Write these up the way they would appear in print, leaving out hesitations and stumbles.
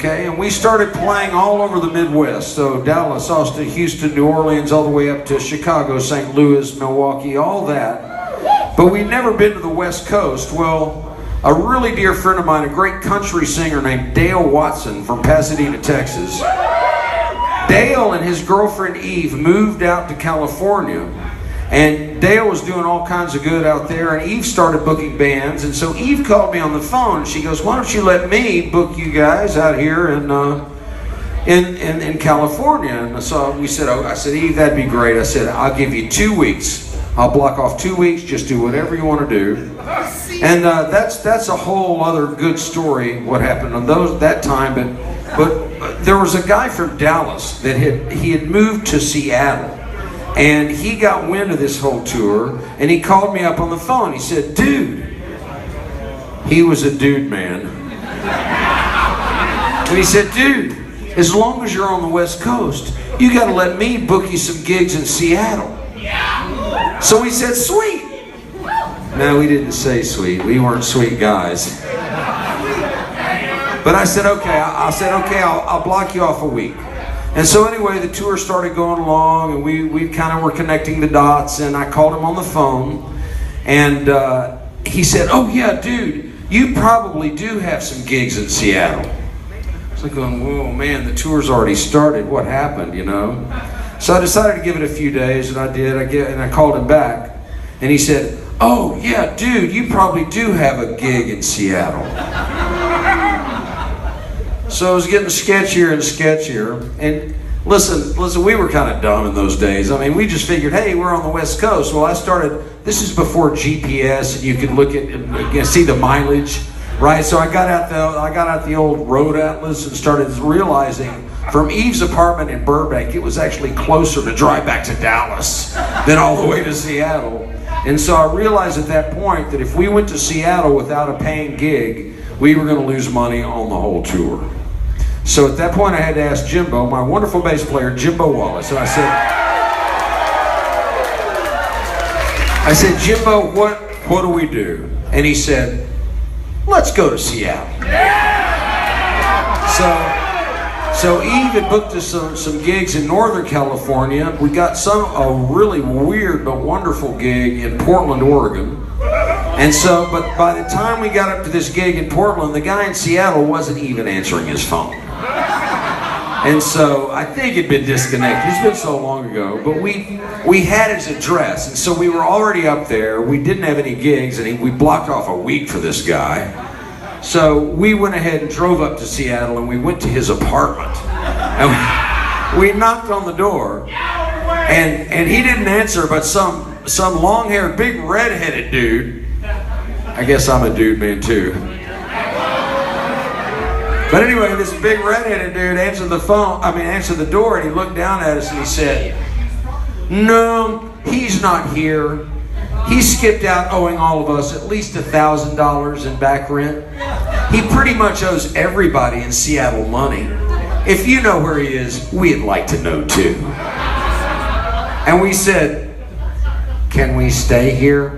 okay? And we started playing all over the Midwest. So Dallas, Austin, Houston, New Orleans, all the way up to Chicago, St. Louis, Milwaukee, all that. But we'd never been to the West Coast. Well, a really dear friend of mine, a great country singer named Dale Watson from Pasadena, Texas. Dale and his girlfriend Eve moved out to California. And Dale was doing all kinds of good out there, and Eve started booking bands. And so Eve called me on the phone, and she goes, "Why don't you let me book you guys out here in California?" And so we said, I said, "Eve, that'd be great." I said, "I'll give you 2 weeks. I'll block off 2 weeks. Just do whatever you want to do." And that's a whole other good story. What happened on that time, but there was a guy from Dallas that he had moved to Seattle. And he got wind of this whole tour, and he called me up on the phone. He said, "Dude," he was a dude, man. And he said, "Dude, as long as you're on the West Coast, you got to let me book you some gigs in Seattle." So we said, "Sweet." No, we didn't say sweet. We weren't sweet guys. But I said, "Okay." I'll block you off a week. And so anyway, the tour started going along, and we kind of were connecting the dots, and I called him on the phone, and he said, "Oh yeah, dude, you probably do have some gigs in Seattle." I was like going, "Whoa, man, the tour's already started. What happened, you know?" So I decided to give it a few days, and I did. I called him back, and he said, "Oh yeah, dude, you probably do have a gig in Seattle." So it was getting sketchier and sketchier. And listen, we were kind of dumb in those days. I mean, we just figured, hey, we're on the West Coast. Well, this is before GPS, and you could look at, see the mileage, right? So I got out the old road atlas and started realizing from Eve's apartment in Burbank, it was actually closer to drive back to Dallas than all the way to Seattle. And so I realized at that point that if we went to Seattle without a paying gig, we were going to lose money on the whole tour. So at that point I had to ask Jimbo, my wonderful bass player, Jimbo Wallace, and I said, "Jimbo, what do we do?" And he said, "Let's go to Seattle." So Eve had booked us some gigs in Northern California. We got a really weird but wonderful gig in Portland, Oregon. And so, but by the time we got up to this gig in Portland, the guy in Seattle wasn't even answering his phone. And so I think it'd been disconnected. It's been so long ago, but we had his address, and so we were already up there. We didn't have any gigs, and we blocked off a week for this guy. So we went ahead and drove up to Seattle, and we went to his apartment. And we knocked on the door, and he didn't answer, but some long-haired, big red-headed dude. I guess I'm a dude man too. But anyway, this big red-headed dude answered the door, and he looked down at us and he said, "No, he's not here. He skipped out owing all of us at least $1,000 in back rent. He pretty much owes everybody in Seattle money. If you know where he is, we'd like to know too." And we said, "Can we stay here?"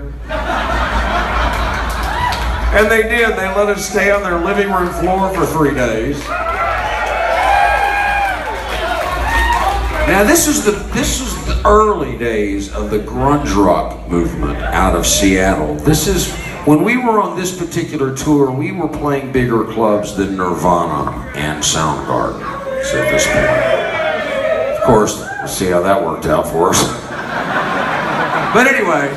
And they did. They let us stay on their living room floor for 3 days. Now this was the early days of the grunge rock movement out of Seattle. This is when we were on this particular tour. We were playing bigger clubs than Nirvana and Soundgarden. So at this point, of course, we'll see how that worked out for us. But anyway,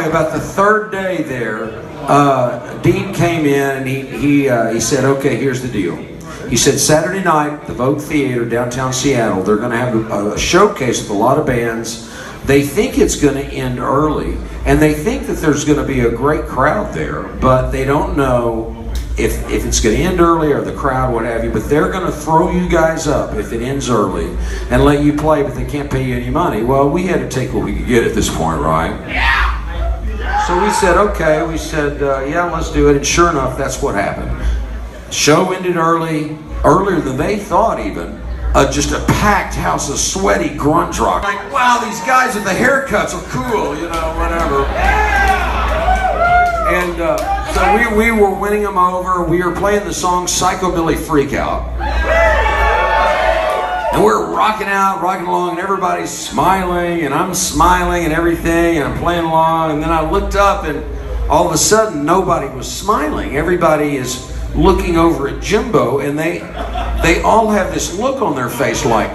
about the 3rd day there, Dean came in and he said, "Okay, here's the deal." He said, "Saturday night, the Vogue Theater, downtown Seattle, they're going to have a showcase with a lot of bands. They think it's going to end early, and they think that there's going to be a great crowd there, but they don't know if it's going to end early or the crowd, what have you, but they're going to throw you guys up if it ends early and let you play, but they can't pay you any money." Well, we had to take what we could get at this point, right? Yeah. So we said, okay. We said, yeah, let's do it. And sure enough, that's what happened. Show ended earlier than they thought even. Just a packed house of sweaty grunge rock. Like, wow, these guys with the haircuts are cool, you know, whatever. And So we were winning them over. We were playing the song Psychobilly Freakout. And we're rocking along, and everybody's smiling, and I'm smiling and everything, and I'm playing along. And then I looked up, and all of a sudden, nobody was smiling. Everybody is looking over at Jimbo, and they all have this look on their face like,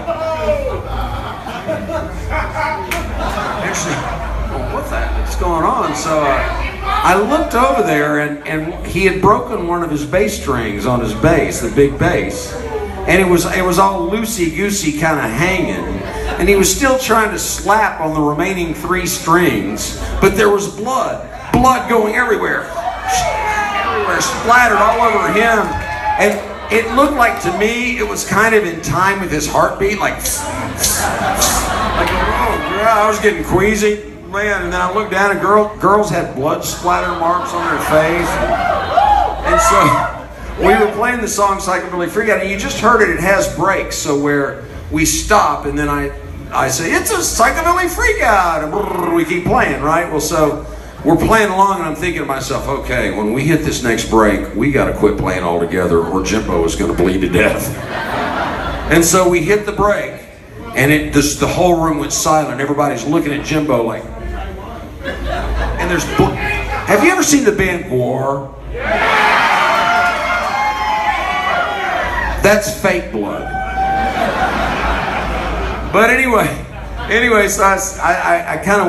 what's going on? So I looked over there, and he had broken one of his bass strings on his bass, the big bass. And it was all loosey-goosey kind of hanging. And he was still trying to slap on the remaining 3 strings, but there was blood going everywhere. Everywhere, splattered all over him. And it looked like, to me, it was kind of in time with his heartbeat, like, oh, yeah, I was getting queasy, man. And then I looked down, and girls had blood splatter marks on their face. And so we were playing the song Psychobilly Freakout, and you just heard it. It has breaks, so where we stop, and then I say, it's a Psychobilly Freakout, and we keep playing, right? Well, so we're playing along, and I'm thinking to myself, okay, when we hit this next break, we got to quit playing altogether, or Jimbo is going to bleed to death. And so we hit the break, and the whole room went silent. Everybody's looking at Jimbo like, and there's, have you ever seen the band War? That's fake blood. But anyway, so I kind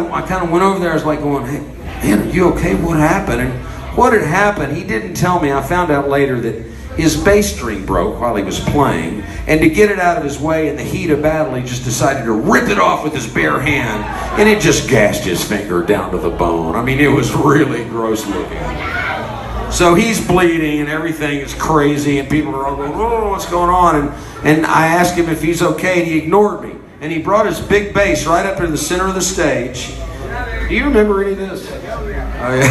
of went over there. I was like going, hey, man, are you okay? What happened? And what had happened, he didn't tell me. I found out later that his bass string broke while he was playing, and to get it out of his way in the heat of battle, he just decided to rip it off with his bare hand, and it just gashed his finger down to the bone. I mean, it was really gross looking. So he's bleeding, and everything is crazy, and people are all going, oh, what's going on? And I asked him if he's okay, and he ignored me. And he brought his big bass right up to the center of the stage. Do you remember any of this? Oh, yeah.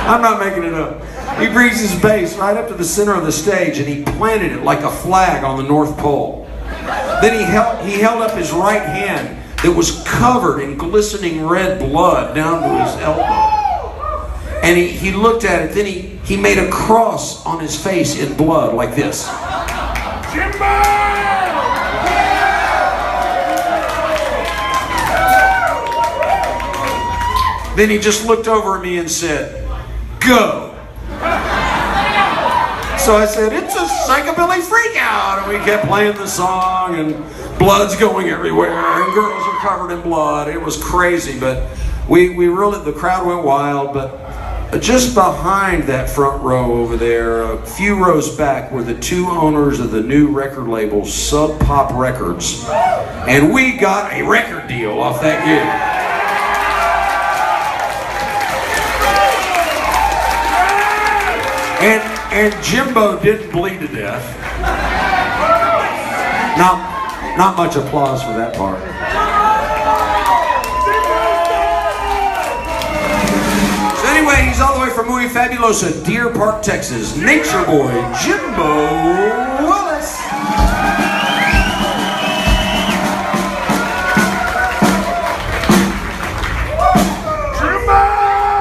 I'm not making it up. He brings his bass right up to the center of the stage, and he planted it like a flag on the North Pole. Then he held up his right hand that was covered in glistening red blood down to his elbow. And he looked at it, then he made a cross on his face in blood like this. Jimbo! Then he just looked over at me and said, go. So I said, it's a Psychobilly Freakout. And we kept playing the song, and blood's going everywhere, and girls are covered in blood. It was crazy, but we really, the crowd went wild. But just behind that front row over there, a few rows back, were the 2 owners of the new record label, Sub Pop Records. And we got a record deal off that gig. And Jimbo didn't bleed to death. Not much applause for that part. So anyway, he's all the way from Muy Fabulosa, Deer Park, Texas. Nature Boy, Jimbo.